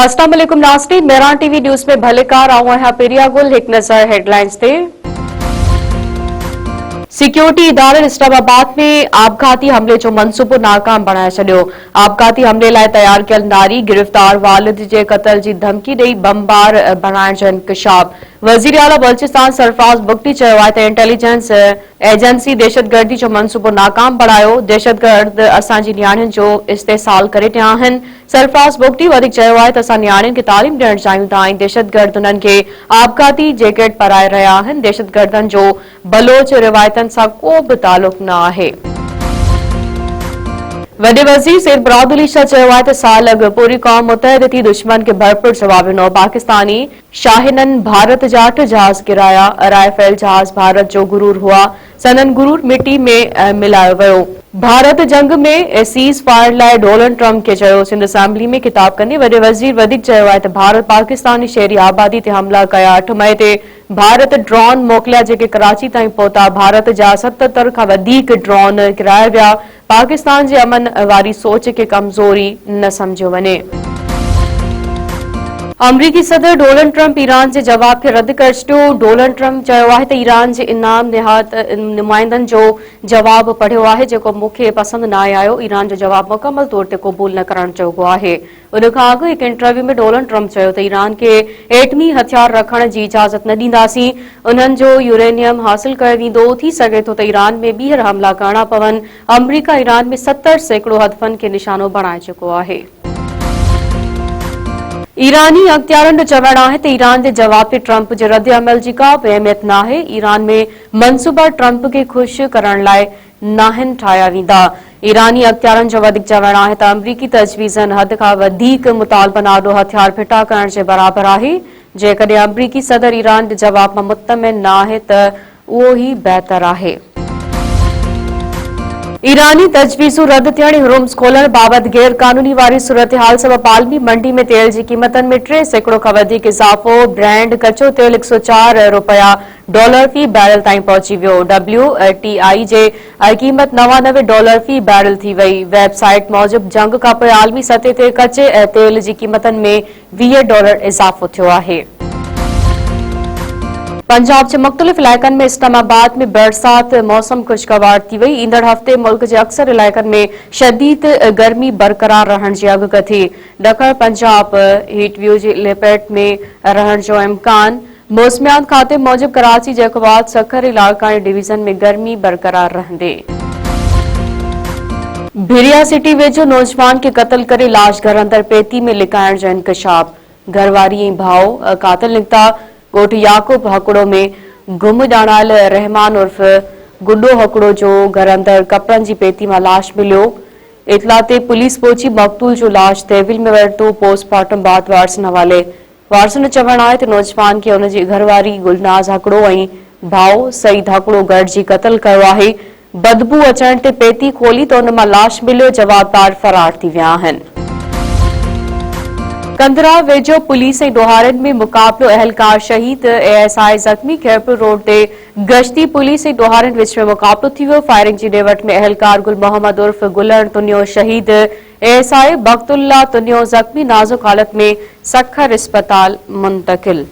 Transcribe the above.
अस्सलाम वालेकुम नाज़रीन, मेरान टीवी न्यूज़ में भलेकार आऊं है पेरिया गुल। एक नजर हेडलाइंस ते। सिक्योरिटी इदारे इस्लामाबाद में आपघाती हमले जो मंसूबो नाकाम बणाए छॾियो। आपघाती हमले लाइ तैयार कयल नारी गिरफ़्तार, वालिद जे क़त्ल जी धमकी ॾेई बमबार बणाइण जो इंकशाफ। वज़ीर आला बलूचिस्तान सरफराज बुगटी चयो आहे त इंटेलिजेंस एजेंसी दहशतगर्दी जो मंसूबो नाकाम बणायो। दहशतगर्द असांजी नियाणियुनि जो इस्तेसाल करे रहिया आहिनि। सरफराज बुगटी वधीक चयो आहे त असां नियाणियुनि खे तालीम ॾियणु चाहियूं था ऐं दहशतगर्द उन्हनि खे आपघाती जैकेट पाराए रहिया आहिनि। दहशतगर्दनि जो बलोच रिवायतनि सां को बि तालुक़ न आहे। वॾे वज़ीर सैयद मुराद अली शाह चयो आहे त साल अॻु पूरी क़ौम मुतहद थी दुश्मन खे भरपूर जवाब ॾिनो। पाकिस्तानी शाहिननि भारत जा 8 जहाज गिराया। राइफल जहाज भारत जो गुरूर हुआ, संदन गुरूर मिट्टी में मिलायो वियो। भारत जंग में सीज़ फायर लाइ डोनाल्ड ट्रंप खे चयो। सिंध असेंबली में खिताब कंदे वॾे वज़ीर वधीक चयो आहे त भारत पाकिस्तानी शहरी आबादी ते हमला कया। 8 मई ते भारत ड्रोन मोकिलिया जेके कराची ताईं पहुता। भारत जा 77 खां वधीक ड्रोन गिराया विया। पाकिस्तान जे अमन वारी सोच खे कमज़ोरी न समझियो वञे। अमरीकी सदर डोनाल्ड ट्रंप ईरान जे जवाब खे रद्द करे छॾियो। डोनाल्ड ट्रंप चयो आहे त ईरान जे इनाम निहात नुमाइंदनि जो जवाब पढ़ियो आहे जेको मूंखे पसंदि न आयो। ईरान जो जवाब मुकमल तौर ते क़बूल न करणु चइबो आहे। उन खां अॻु हिकु इंटरव्यू में डोनाल्ड ट्रंप चयो त ईरान खे एटमी हथियार रखण जी इजाज़त न ॾींदासीं। उन्हनि जो यूरेनियम हासिल कयो वेंदो। थी सघे थो त ईरान में ॿीहर हमला करणा पवनि। अमरीका ईरान में 70% हदफ़नि खे निशानो बणाए चुको आहे। ईरानी अख़्तियारनि जो चवणु आहे त ईरान जे जवाब ते ट्रंप जे रद्द अमल जी का बि अहमियत न आहे। ईरान में मनसूबा ट्रंप खे ख़ुशि करण लाइ नाहिनि ठाहिया वेंदा। ईरानी अख़्तियारनि जो वधीक चवणु आहे त अमरीकी तजवीज़नि हद खां वधीक मुतालबन आॾो हथियार फिटा करण जे बराबरि आहे। जेकॾहिं अमरीकी सदर ईरान जे जवाब मां मुतमिन न आहे त उहो ई बहितर आहे। ईरानी तजवीज़ूं रद्द थियण ऐं हुर्मुज़ खोलण बाबति गैर कानूनी वारी सूरतहाल सबबि आलमी मंडी में तेल जी क़ीमतनि में 3% खां वधीक इज़ाफ़ो। ब्रेंड कचो तेल $104 फ़ी बैरल ताईं पहुची वियो। WTI जे क़ीमत $99 फ़ी बैरल थी वई। वेबसाइट मूजिबि जंग खां पोइ आलमी सतह ते कचे तेल जी क़ीमतनि में $20 इज़ाफ़ो थियो आहे। पंजाब के मुख्तलिफ इलाक़नि में इस्लामाबाद में बरसात मौसम खुशगवार थी वई। ईंदड़ हफ़्ते मुल्क के अक्सर इलाक़नि में शदीद गर्मी बरक़रार रहण जी अॻकथी। ॾखण पंजाब हीटवेव जी लपेट में रहण जो इम्कान। मौसमियात खाते मूजिबि कराची, जैकोबाद, सखर इलाक़ा ऐं डिवीज़न में गर्मी बरक़रार रहंदे। भिरिया सिटी वेझो नौजवान के कत्ल करे लाश घर अंदर पेती में लिकाइण जो इंकशाफ। घरवारी ऐं भाउ कातिल निकिता। ॻोठ याकूब हकड़ो में गुम ॼाणायल रहमान उर्फ गुड्डो हकड़ो जो घर अंदर कपड़नि जी पेती में लाश मिलियो। इतला ते पुलिस पहुची मक़तूल जो लाश तहवील में वरितो। पोस्टमार्टम बाद वारसन हवाले। वारसन जो चवणु आहे त नौजवान खे हुन जी घरवारी गुलनाज हकड़ो ऐं भाउ सईद हकड़ो गॾिजी कत्ल कयो आहे। बदबू अचण ते पेती खोली त हुन मां लाश मिलियो। जवाबदार फरार थी विया आहिनि। कंदरा वेझो पुलिस ऐं डोहारनि में मुक़ाबलो, अहलकार शहीद, ASI ज़ख़्मी। खैरपुर रोड ते गश्ती पुलिस ऐं डोहारनि विच में मुक़ाबलो थी वियो। फायरिंग जी ॾेवट में अहलकार गुल मोहम्मद उर्फ गुलण तुनियो शहीद। ASI बख्तुल्ला तुनियो ज़ख़्मी, नाज़ुक हालत में सखर अस्पताल मुंतकिल।